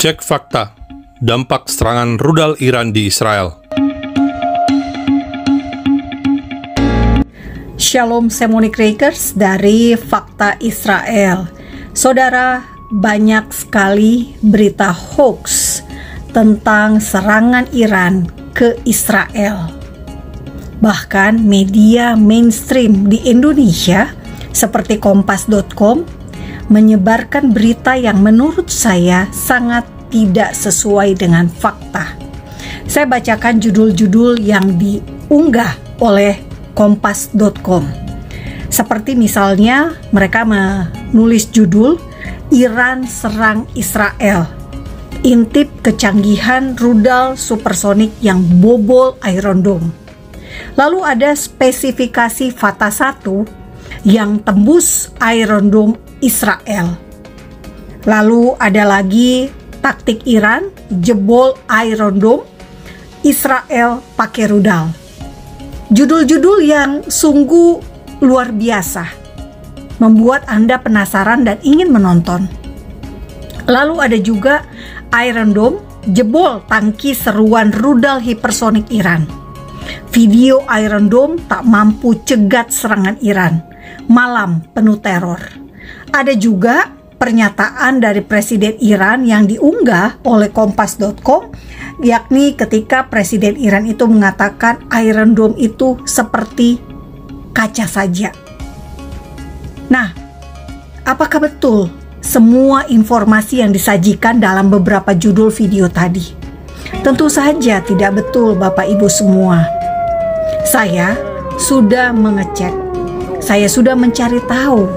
Cek fakta, dampak serangan rudal Iran di Israel. Shalom Semonic Rakers dari Fakta Israel. Saudara, banyak sekali berita hoax tentang serangan Iran ke Israel. Bahkan media mainstream di Indonesia seperti kompas.com menyebarkan berita yang menurut saya sangat tidak sesuai dengan fakta. Saya bacakan judul-judul yang diunggah oleh kompas.com. Seperti misalnya mereka menulis judul Iran serang Israel, intip kecanggihan rudal supersonik yang bobol Iron Dome. Lalu ada spesifikasi Fatah 1 yang tembus Iron Dome Israel. Lalu ada lagi taktik Iran jebol Iron Dome Israel pakai rudal. Judul-judul yang sungguh luar biasa, membuat Anda penasaran dan ingin menonton. Lalu ada juga Iron Dome jebol tangki seruan rudal hipersonik Iran. Video Iron Dome tak mampu cegat serangan Iran. Malam penuh teror. Ada juga pernyataan dari Presiden Iran yang diunggah oleh kompas.com, yakni ketika Presiden Iran itu mengatakan Iron Dome itu seperti kaca saja. Nah, apakah betul semua informasi yang disajikan dalam beberapa judul video tadi? Tentu saja tidak betul, Bapak Ibu semua. Saya sudah mengecek, saya sudah mencari tahu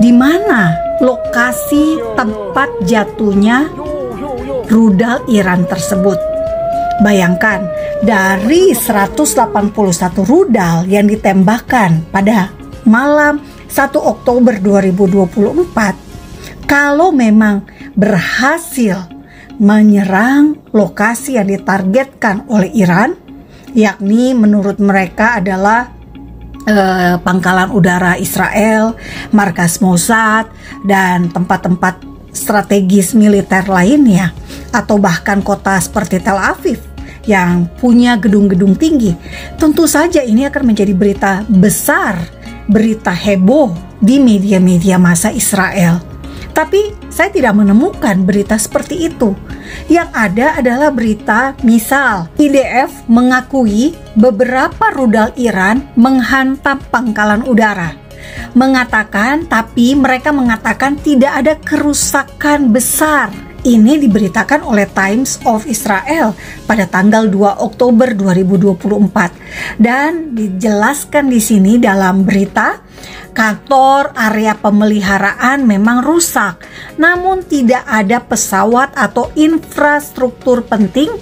di mana lokasi tempat jatuhnya rudal Iran tersebut. Bayangkan, dari 181 rudal yang ditembakkan pada malam 1 Oktober 2024, kalau memang berhasil menyerang lokasi yang ditargetkan oleh Iran, yakni menurut mereka adalah pangkalan udara Israel, markas Mossad, dan tempat-tempat strategis militer lainnya, atau bahkan kota seperti Tel Aviv yang punya gedung-gedung tinggi, tentu saja ini akan menjadi berita besar, berita heboh di media-media massa Israel. Tapi saya tidak menemukan berita seperti itu. Yang ada adalah berita misal IDF mengakui beberapa rudal Iran menghantam pangkalan udara. Tapi mereka mengatakan tidak ada kerusakan besar. Ini diberitakan oleh Times of Israel pada tanggal 2 Oktober 2024. Dan dijelaskan di sini dalam berita, kantor area pemeliharaan memang rusak, namun tidak ada pesawat atau infrastruktur penting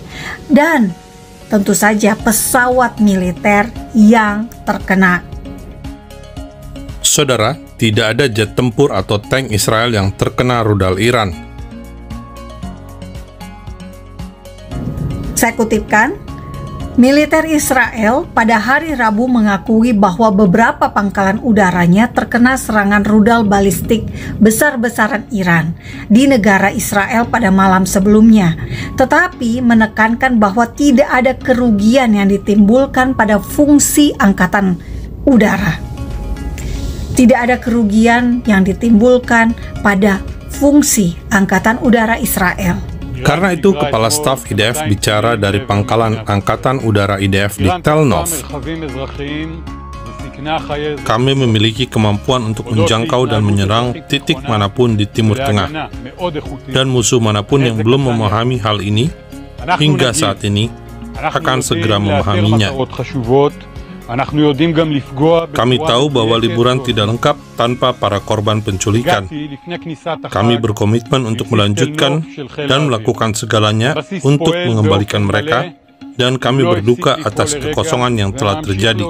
dan tentu saja pesawat militer yang terkena. Saudara, tidak ada jet tempur atau tank Israel yang terkena rudal Iran. Saya kutipkan, militer Israel pada hari Rabu mengakui bahwa beberapa pangkalan udaranya terkena serangan rudal balistik besar-besaran Iran di negara Israel pada malam sebelumnya, tetapi menekankan bahwa tidak ada kerugian yang ditimbulkan pada fungsi angkatan udara. Tidak ada kerugian yang ditimbulkan pada fungsi angkatan udara Israel. Karena itu, Kepala Staf IDF bicara dari Pangkalan Angkatan Udara IDF di Tel Nov. Kami memiliki kemampuan untuk menjangkau dan menyerang titik manapun di Timur Tengah. Dan musuh manapun yang belum memahami hal ini, hingga saat ini, akan segera memahaminya. Kami tahu bahwa liburan tidak lengkap tanpa para korban penculikan. Kami berkomitmen untuk melanjutkan dan melakukan segalanya untuk mengembalikan mereka, dan kami berduka atas kekosongan yang telah terjadi.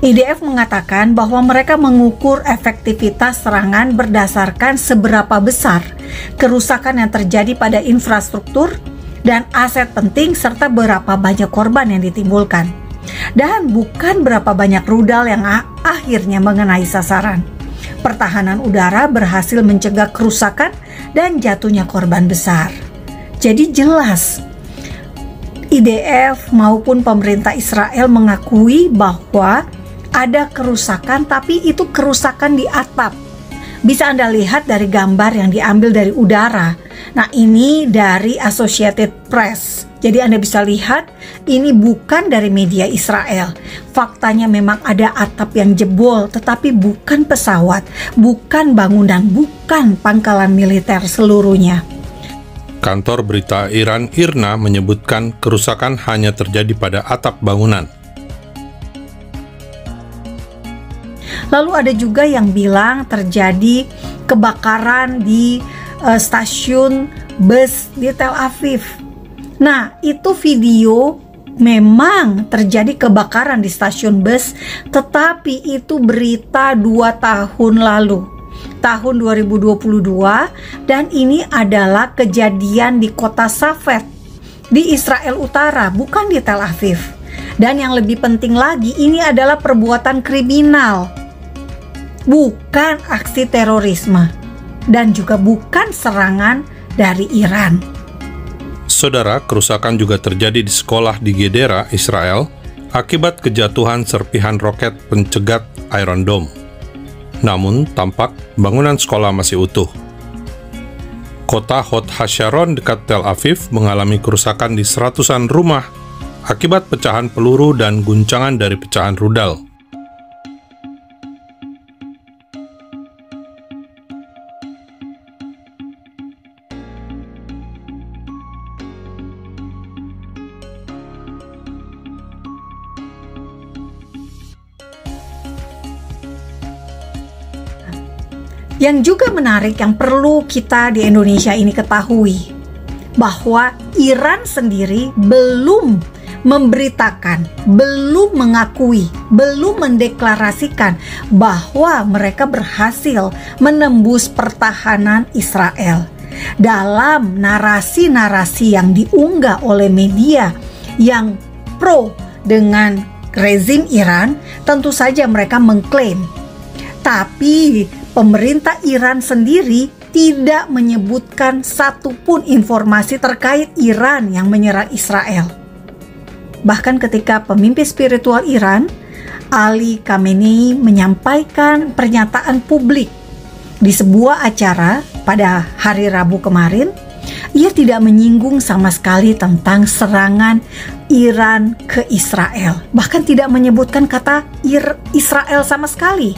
IDF mengatakan bahwa mereka mengukur efektivitas serangan berdasarkan seberapa besar kerusakan yang terjadi pada infrastruktur dan aset penting serta berapa banyak korban yang ditimbulkan. Dan bukan berapa banyak rudal yang akhirnya mengenai sasaran. Pertahanan udara berhasil mencegah kerusakan dan jatuhnya korban besar. Jadi jelas, IDF maupun pemerintah Israel mengakui bahwa ada kerusakan, tapi itu kerusakan di atap. Bisa Anda lihat dari gambar yang diambil dari udara. Nah, ini dari Associated Press. Jadi Anda bisa lihat, ini bukan dari media Israel. Faktanya memang ada atap yang jebol, tetapi bukan pesawat, bukan bangunan, bukan pangkalan militer seluruhnya. Kantor berita Iran IRNA menyebutkan kerusakan hanya terjadi pada atap bangunan. Lalu ada juga yang bilang terjadi kebakaran di stasiun bus di Tel Aviv. Nah, itu video memang terjadi kebakaran di stasiun bus, tetapi itu berita 2 tahun lalu, tahun 2022, dan ini adalah kejadian di kota Safed di Israel Utara, bukan di Tel Aviv. Dan yang lebih penting lagi, ini adalah perbuatan kriminal, bukan aksi terorisme, dan juga bukan serangan dari Iran. Saudara, kerusakan juga terjadi di sekolah di Gedera, Israel, akibat kejatuhan serpihan roket pencegat Iron Dome. Namun, tampak bangunan sekolah masih utuh. Kota Hod HaSharon dekat Tel Aviv mengalami kerusakan di seratusan rumah akibat pecahan peluru dan guncangan dari pecahan rudal. Yang juga menarik, yang perlu kita di Indonesia ini ketahui, bahwa Iran sendiri belum memberitakan, belum mengakui, belum mendeklarasikan bahwa mereka berhasil menembus pertahanan Israel. Dalam narasi-narasi yang diunggah oleh media yang pro dengan rezim Iran, tentu saja mereka mengklaim. Tapi pemerintah Iran sendiri tidak menyebutkan satupun informasi terkait Iran yang menyerang Israel. Bahkan ketika pemimpin spiritual Iran, Ali Khamenei, menyampaikan pernyataan publik di sebuah acara pada hari Rabu kemarin, ia tidak menyinggung sama sekali tentang serangan Iran ke Israel. Bahkan tidak menyebutkan kata Israel sama sekali.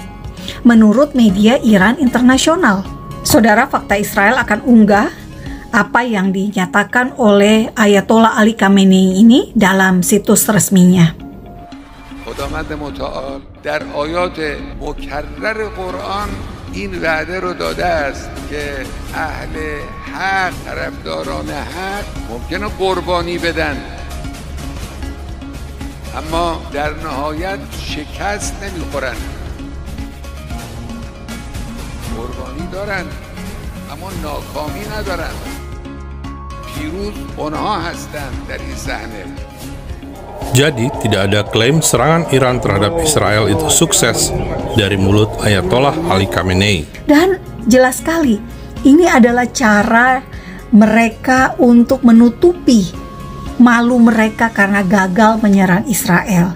Menurut media Iran internasional, saudara, fakta Israel akan unggah apa yang dinyatakan oleh Ayatollah Ali Khamenei ini dalam situs resminya. خداوند متعال در آیات مکرر قرآن این وعده رو داده است که اهل حق، طرفداران حق ممکنه قربانی بدن، اما در نهایت شکست نمیخورن. قربانی دارن اما ناکامی ندارن. پیروز اونها هستند در این صحنه. Jadi, tidak ada klaim serangan Iran terhadap Israel itu sukses dari mulut Ayatollah Ali Khamenei. Dan jelas sekali, ini adalah cara mereka untuk menutupi malu mereka karena gagal menyerang Israel.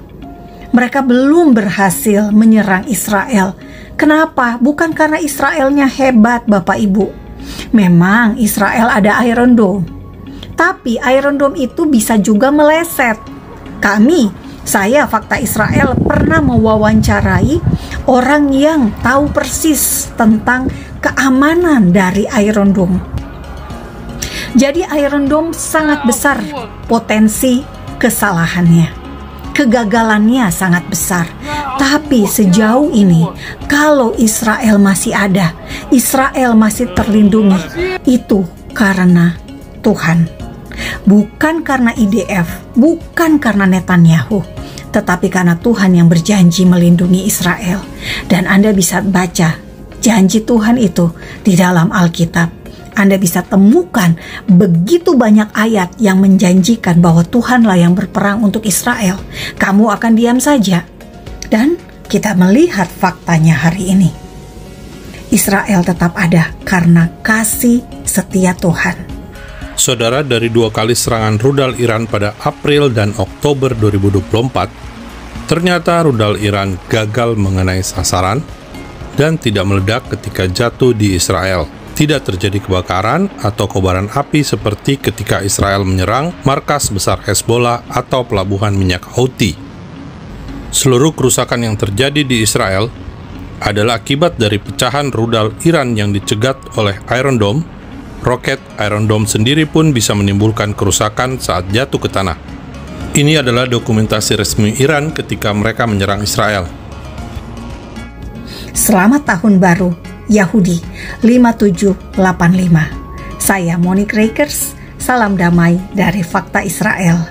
Mereka belum berhasil menyerang Israel. Kenapa? Bukan karena Israelnya hebat, Bapak Ibu. Memang Israel ada Iron Dome, tapi Iron Dome itu bisa juga meleset. Saya Fakta Israel pernah mewawancarai orang yang tahu persis tentang keamanan dari Iron Dome. Jadi Iron Dome sangat besar potensi kesalahannya. Kegagalannya sangat besar. Tapi sejauh ini, kalau Israel masih ada, Israel masih terlindungi, itu karena Tuhan. Bukan karena IDF, bukan karena Netanyahu, tetapi karena Tuhan yang berjanji melindungi Israel. Dan Anda bisa baca janji Tuhan itu di dalam Alkitab. Anda bisa temukan begitu banyak ayat yang menjanjikan bahwa Tuhanlah yang berperang untuk Israel. Kamu akan diam saja. Dan kita melihat faktanya hari ini. Israel tetap ada karena kasih setia Tuhan. Saudara, dari 2 kali serangan rudal Iran pada April dan Oktober 2024, ternyata rudal Iran gagal mengenai sasaran dan tidak meledak ketika jatuh di Israel. Tidak terjadi kebakaran atau kobaran api seperti ketika Israel menyerang markas besar Hezbollah atau pelabuhan minyak Houthi. Seluruh kerusakan yang terjadi di Israel adalah akibat dari pecahan rudal Iran yang dicegat oleh Iron Dome. Roket Iron Dome sendiri pun bisa menimbulkan kerusakan saat jatuh ke tanah. Ini adalah dokumentasi resmi Iran ketika mereka menyerang Israel. Selamat Tahun Baru Yahudi 5785. Saya Monique Rakers, salam damai dari Fakta Israel.